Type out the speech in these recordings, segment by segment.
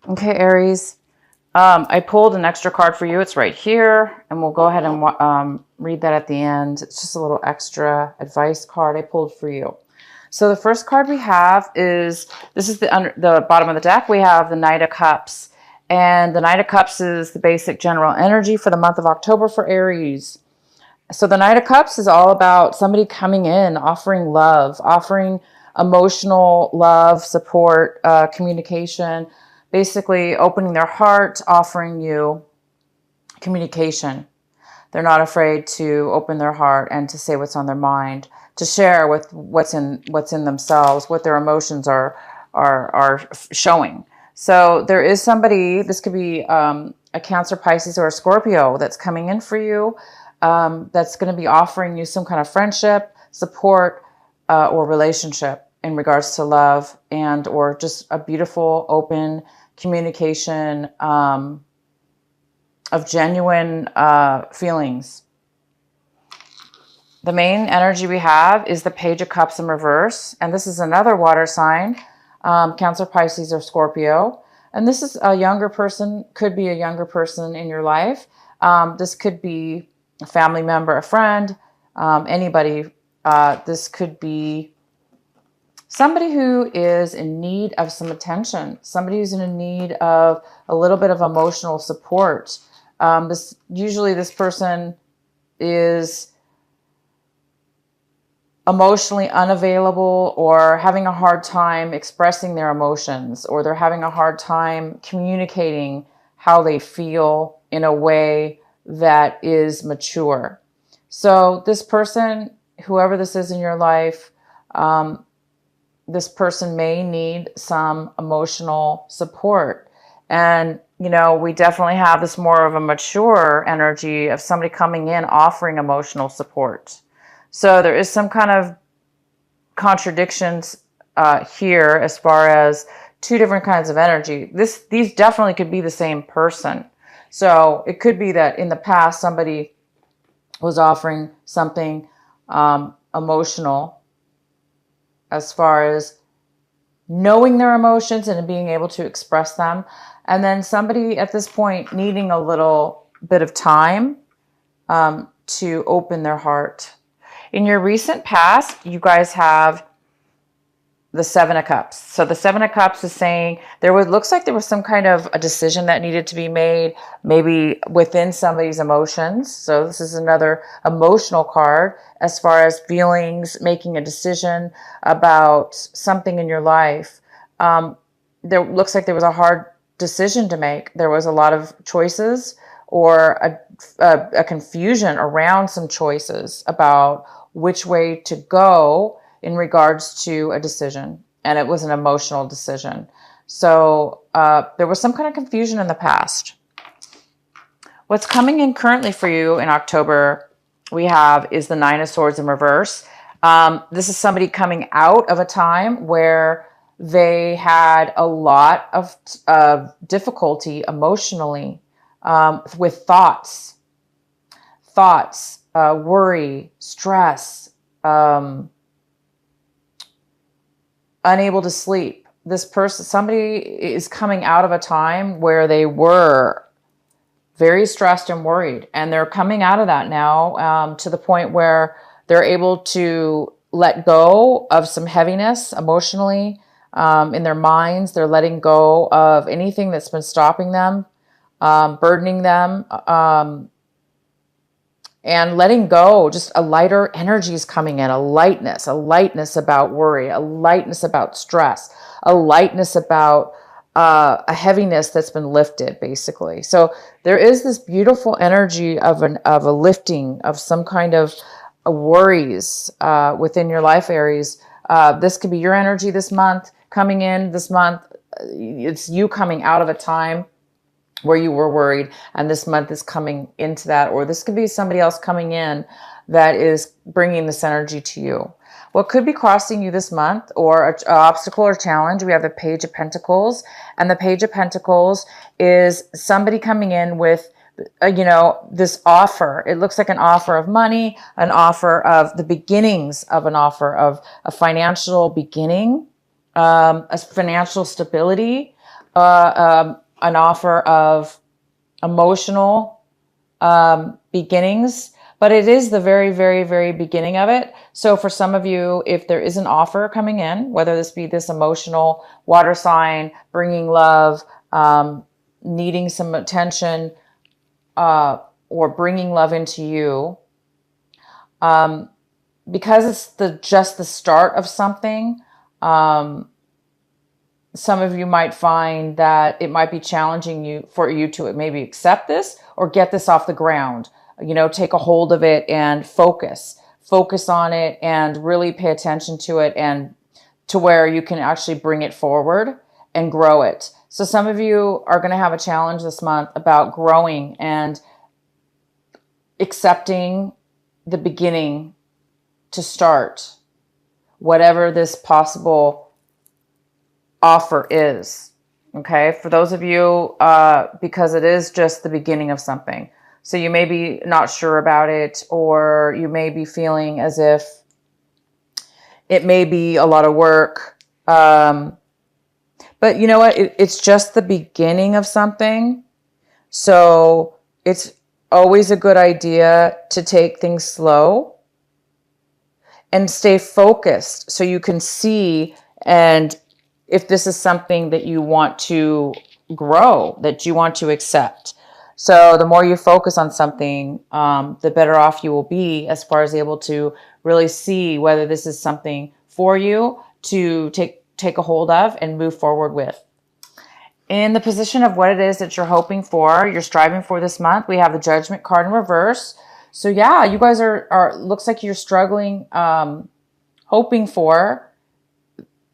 Okay, Aries. I pulled an extra card for you. It's right here, and we'll go ahead and read that at the end. It's just a little extra advice card I pulled for you. So the first card we have is, this is the bottom of the deck. We have the Knight of Cups. And the Knight of Cups is the basic general energy for the month of October for Aries. So the Knight of Cups is all about somebody coming in, offering love, offering emotional love, support, communication, basically opening their heart, offering you communication. They're not afraid to open their heart and to say what's on their mind, to share with what's in themselves, what their emotions are showing. So there is somebody, this could be a Cancer, Pisces, or a Scorpio that's coming in for you, that's going to be offering you some kind of friendship, support, or relationship in regards to love and or just a beautiful, open communication of genuine feelings. The main energy we have is the Page of Cups in reverse. And this is another water sign, Cancer, Pisces, or Scorpio. And this is a younger person, could be a younger person in your life. This could be a family member, a friend, anybody. This could be somebody who is in need of some attention, somebody who's in need of a little bit of emotional support. Usually this person is emotionally unavailable or having a hard time expressing their emotions, or they're having a hard time communicating how they feel in a way that is mature. So this person, whoever this is in your life, this person may need some emotional support. And, you know, we definitely have this more of a mature energy of somebody coming in offering emotional support. So there is some kind of contradictions here as far as two different kinds of energy. These definitely could be the same person. So it could be that in the past somebody was offering something emotional as far as knowing their emotions and being able to express them. And then somebody at this point needing a little bit of time to open their heart. In your recent past, you guys have the Seven of Cups. So the Seven of Cups is saying looks like there was some kind of a decision that needed to be made, maybe within somebody's emotions. So this is another emotional card as far as feelings, making a decision about something in your life. There looks like there was a hard decision to make. There was a lot of choices or a confusion around some choices about which way to go in regards to a decision. And it was an emotional decision. So there was some kind of confusion in the past. What's coming in currently for you in October, we have is the Nine of Swords in reverse. This is somebody coming out of a time where they had a lot of difficulty emotionally with thoughts, worry, stress, unable to sleep. This person, somebody is coming out of a time where they were very stressed and worried, and they're coming out of that now to the point where they're able to let go of some heaviness emotionally in their minds. They're letting go of anything that's been stopping them, burdening them, and letting go. Just a lighter energy is coming in, a lightness about worry, a lightness about stress, a lightness about a heaviness that's been lifted, basically. So there is this beautiful energy of a lifting of some kind of worries within your life, Aries. This could be your energy this month, coming in this month. It's you coming out of a time where you were worried, and this month is coming into that. Or this could be somebody else coming in that is bringing this energy to you. What could be crossing you this month, or an obstacle or challenge, we have the Page of Pentacles. And the Page of Pentacles is somebody coming in with, this offer. It looks like an offer of money, an offer of the beginnings of an offer of a financial beginning, a financial stability. an offer of emotional beginnings, but it is the very, very, very beginning of it. So for some of you, if there is an offer coming in, whether this be this emotional water sign, bringing love, needing some attention, or bringing love into you, because it's just the start of something, some of you might find that it might be challenging for you to maybe accept this or get this off the ground. Take a hold of it and focus on it and really pay attention to it, and to where you can actually bring it forward and grow it. So some of you are going to have a challenge this month about growing and accepting the beginning to start whatever this possible offer is. Okay, for those of you, because it is just the beginning of something. So you may be not sure about it, or you may be feeling as if it may be a lot of work. But you know what? It's just the beginning of something. So it's always a good idea to take things slow and stay focused so you can see, and if this is something that you want to grow, that you want to accept. So the more you focus on something, the better off you will be as far as able to really see whether this is something for you to take a hold of and move forward with. In the position of what it is that you're hoping for, you're striving for this month, we have the Judgment card in reverse. So yeah, you guys are looks like you're struggling, hoping for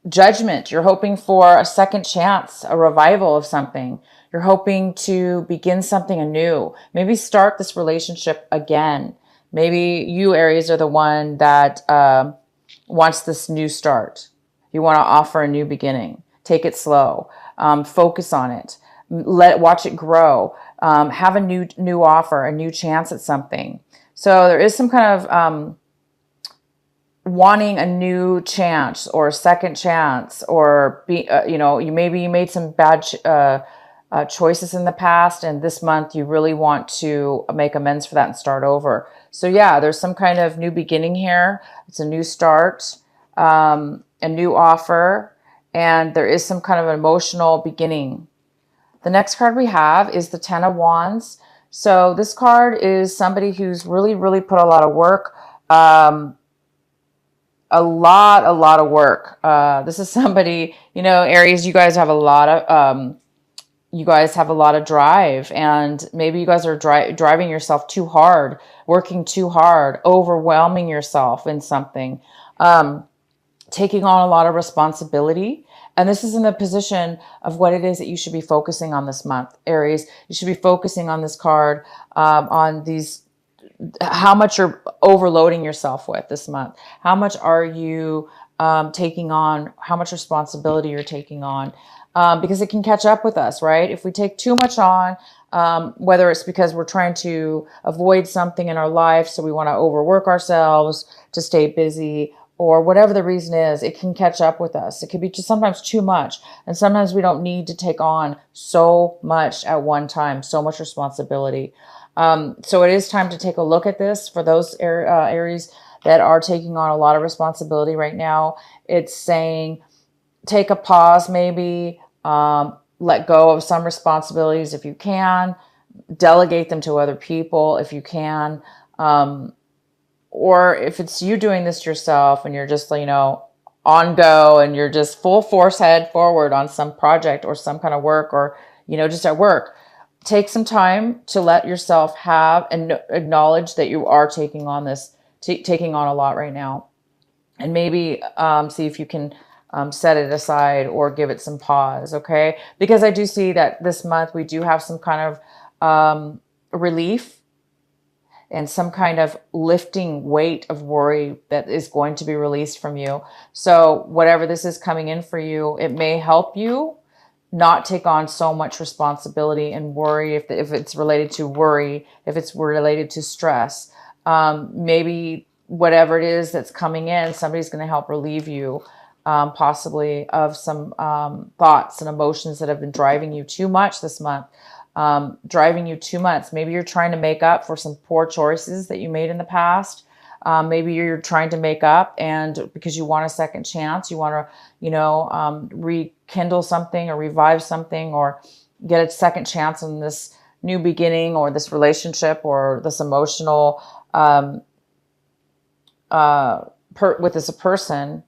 judgment. You're hoping for a second chance, a revival of something. You're hoping to begin something anew. Maybe start this relationship again. Maybe you, Aries, are the one that wants this new start. You want to offer a new beginning. Take it slow. Focus on it. Watch it grow. Have a new offer, a new chance at something. So there is some kind of wanting a new chance or a second chance, or you made some bad choices in the past, and this month you really want to make amends for that and start over. So yeah, there's some kind of new beginning here. It's a new start, a new offer, and there is some kind of an emotional beginning. The next card we have is the Ten of Wands. So this card is somebody who's really, really put a lot of work, a lot of work. This is somebody, Aries, you guys have a lot of drive, and maybe you guys are driving yourself too hard, working too hard, overwhelming yourself in something, taking on a lot of responsibility. And this is in the position of what it is that you should be focusing on this month, Aries. You should be focusing on this card, on these, how much you're overloading yourself with this month. How much are you taking on? How much responsibility you're taking on? Because it can catch up with us, right? If we take too much on, whether it's because we're trying to avoid something in our life, so we want to overwork ourselves to stay busy, or whatever the reason is, it can catch up with us. It could be just sometimes too much. And sometimes we don't need to take on so much at one time, so much responsibility. So it is time to take a look at this for those Aries that are taking on a lot of responsibility right now. It's saying, take a pause, maybe, let go of some responsibilities if you can, delegate them to other people if you can. Or if it's you doing this yourself and you're just, on go and you're just full force head forward on some project or some kind of work, or, just at work, take some time to let yourself have and acknowledge that you are taking on this, taking on a lot right now. And maybe see if you can set it aside or give it some pause, okay? Because I do see that this month we do have some kind of relief and some kind of lifting weight of worry that is going to be released from you. So whatever this is coming in for you, it may help you not take on so much responsibility and worry, if it's related to worry, if it's related to stress. Maybe whatever it is that's coming in, somebody's going to help relieve you possibly of some thoughts and emotions that have been driving you too much this month, driving you too much. Maybe you're trying to make up for some poor choices that you made in the past. Maybe you're trying to make up, and because you want a second chance, you want to, rekindle something or revive something or get a second chance in this new beginning or this relationship or this emotional with this person.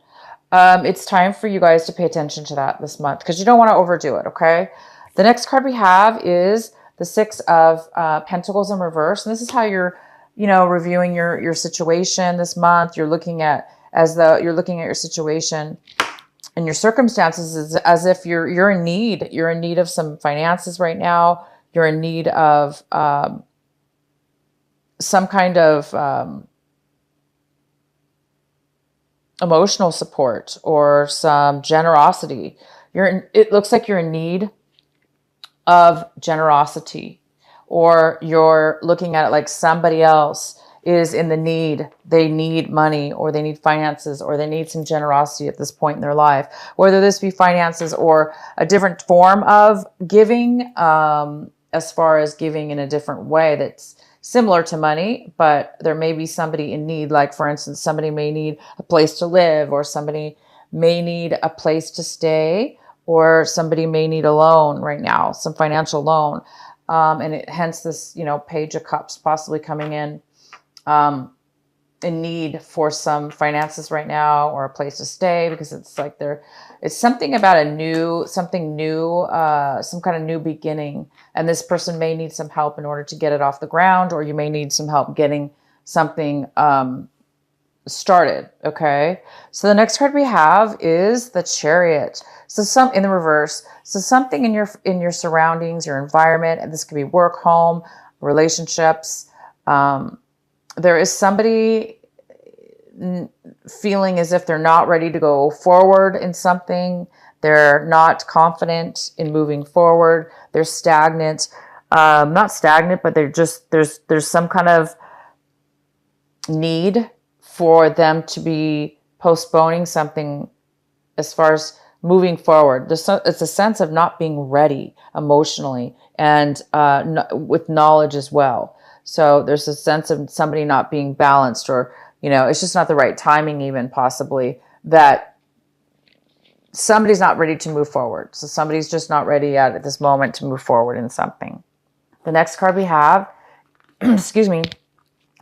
It's time for you guys to pay attention to that this month because you don't want to overdo it, okay? The next card we have is the Six of Pentacles in reverse. And this is how you're, reviewing your situation this month. You're looking at your situation and your circumstances as if you're in need. You're in need of some finances right now. You're in need of some kind of emotional support or some generosity. It looks like you're in need of generosity, or you're looking at it like somebody else is in the need. They need money, or they need finances, or they need some generosity at this point in their life, whether this be finances or a different form of giving, as far as giving in a different way that's similar to money, but there may be somebody in need. Like, for instance, somebody may need a place to live, or somebody may need a place to stay, or somebody may need a loan right now, some financial loan. Hence this, Page of Cups possibly coming in need for some finances right now, or a place to stay, because it's like it's something about something new, some kind of new beginning. And this person may need some help in order to get it off the ground, or you may need some help getting something started. Okay. So the next card we have is the Chariot. So in the reverse. So something in your surroundings, your environment, and this could be work, home, relationships. There is somebody feeling as if they're not ready to go forward in something. They're not confident in moving forward. They're stagnant. Not stagnant, but they're just, there's some kind of need for them to be postponing something as far as moving forward. It's a sense of not being ready emotionally and with knowledge as well. So there's a sense of somebody not being balanced, or, it's just not the right timing, even possibly, that somebody's not ready to move forward. So somebody's just not ready at this moment to move forward in something. The next card we have, excuse me,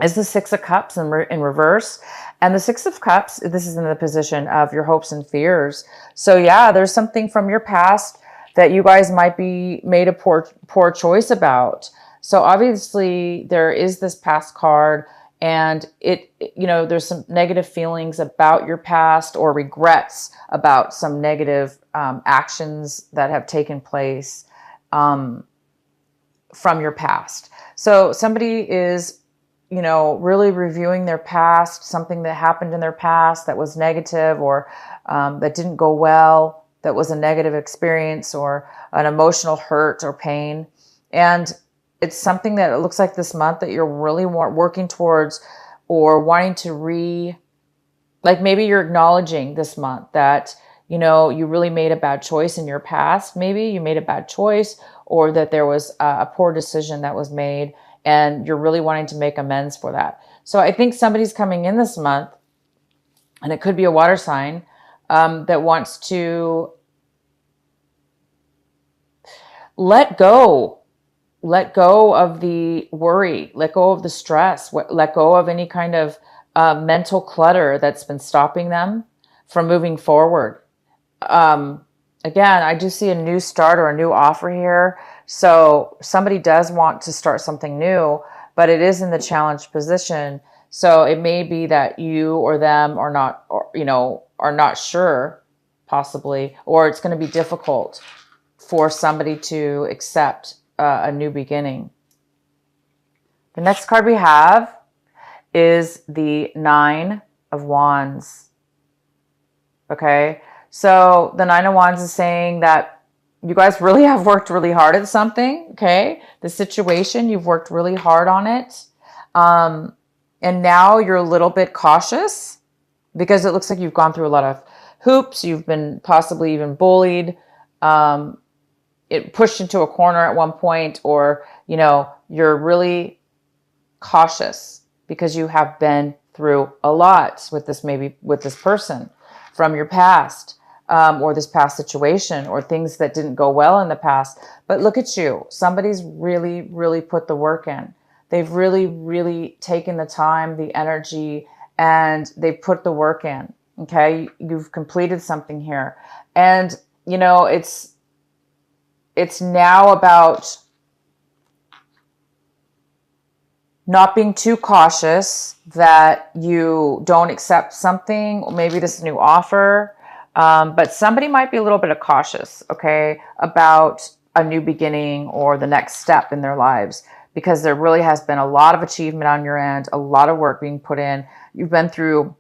is the Six of Cups in reverse. And the Six of Cups, this is in the position of your hopes and fears. So yeah, there's something from your past that you guys might be made a poor choice about. So obviously there is this past card, and there's some negative feelings about your past, or regrets about some negative actions that have taken place from your past. So somebody is really reviewing their past, something that happened in their past that was negative, or that didn't go well, that was a negative experience, or an emotional hurt or pain. And it's something that it looks like this month that you're really working towards, or wanting to like maybe you're acknowledging this month that, you really made a bad choice in your past. Maybe you made a bad choice, or that there was a poor decision that was made, and you're really wanting to make amends for that. So I think somebody's coming in this month, and it could be a water sign, that wants to let go of the worry, let go of the stress, let go of any kind of mental clutter that's been stopping them from moving forward. Again, I do see a new start or a new offer here. So somebody does want to start something new, but it is in the challenged position. So it may be that you or them are not, are not sure, possibly, or it's going to be difficult for somebody to accept a new beginning. The next card we have is the Nine of Wands. Okay. So the Nine of Wands is saying that you guys really have worked really hard at something. Okay. The situation, you've worked really hard on it. And now you're a little bit cautious because it looks like you've gone through a lot of hoops. You've been possibly even bullied, it pushed into a corner at one point, or, you know, you're really cautious because you have been through a lot with this, maybe with this person from your past, or this past situation, or things that didn't go well in the past. But look at you. Somebody's really, really put the work in. They've really, really taken the time, the energy, and they've put the work in. Okay. You've completed something here. And, you know, it's now about not being too cautious that you don't accept something, or maybe this new offer. But somebody might be a little bit cautious, okay, about a new beginning or the next step in their lives, because there really has been a lot of achievement on your end, a lot of work being put in. You've been through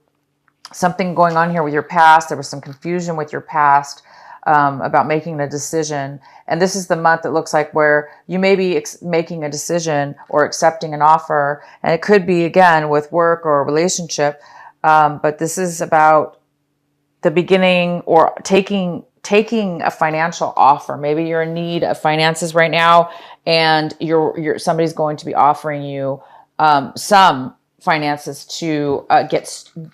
something going on here with your past. There was some confusion with your past about making a decision. And this is the month that looks like where you may be making a decision or accepting an offer. And it could be, again, with work or a relationship. But this is about the beginning, or taking a financial offer. Maybe you're in need of finances right now, and somebody's going to be offering you some finances to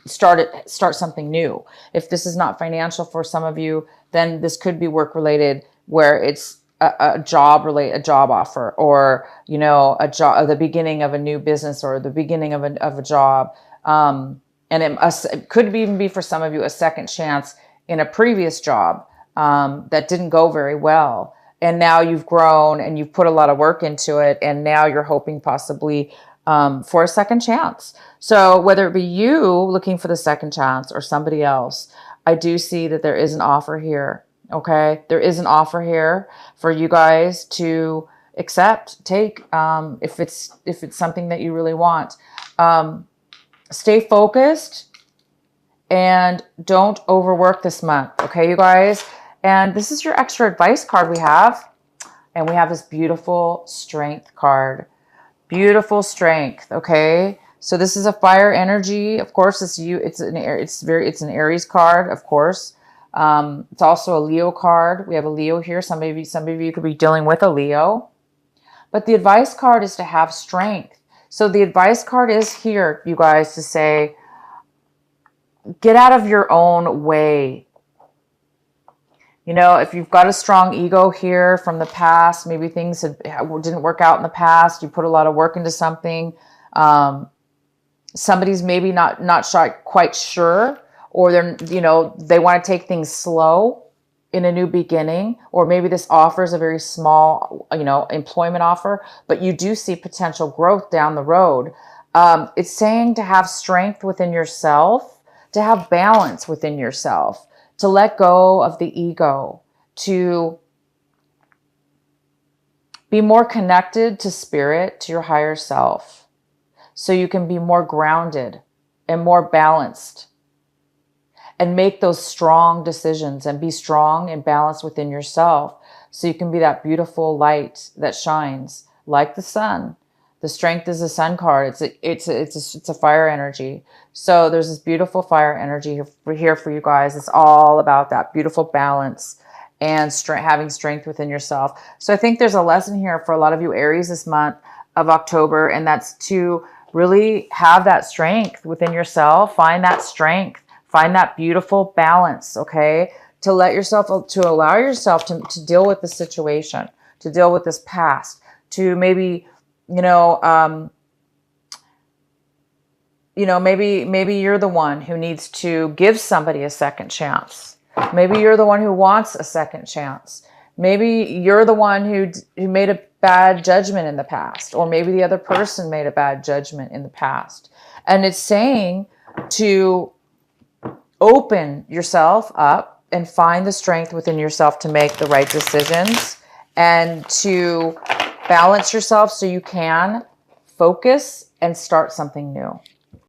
start something new. If this is not financial for some of you, then this could be work related, where it's a job offer, or, you know, the beginning of a new business, or the beginning of a job. And it could even be, for some of you, a second chance in a previous job that didn't go very well. And now you've grown and you've put a lot of work into it. And now you're hoping possibly for a second chance. So whether it be you looking for the second chance or somebody else, I do see that there is an offer here. Okay. There is an offer here for you guys to take, if it's something that you really want. Stay focused and don't overwork this month. Okay, you guys? And this is your extra advice card we have. And we have this beautiful strength card. Beautiful strength. Okay. So this is a fire energy. Of course, it's an Aries card, of course. It's also a Leo card. We have a Leo here. Some of you could be dealing with a Leo. But the advice card is to have strength. So the advice card is here, you guys, to say, get out of your own way. You know, if you've got a strong ego here from the past, maybe things didn't work out in the past, you put a lot of work into something. Somebody's maybe not quite sure, or they want to take things slow in a new beginning, or maybe this offer is a very small, employment offer, but you do see potential growth down the road. It's saying to have strength within yourself, to have balance within yourself, to let go of the ego, to be more connected to spirit, to your higher self, so you can be more grounded and more balanced, and make those strong decisions, and be strong and balanced within yourself, so you can be that beautiful light that shines like the sun. The strength is a sun card. It's a fire energy. So there's this beautiful fire energy here for you guys. It's all about that beautiful balance and having strength within yourself. So I think there's a lesson here for a lot of you Aries this month of October, and that's to really have that strength within yourself. Find that strength. Find that beautiful balance, okay? To allow yourself to deal with the situation, to deal with this past, to maybe, maybe you're the one who needs to give somebody a second chance. Maybe you're the one who wants a second chance. Maybe you're the one who made a bad judgment in the past, or maybe the other person made a bad judgment in the past. And it's saying to open yourself up and find the strength within yourself to make the right decisions, and to balance yourself so you can focus and start something new.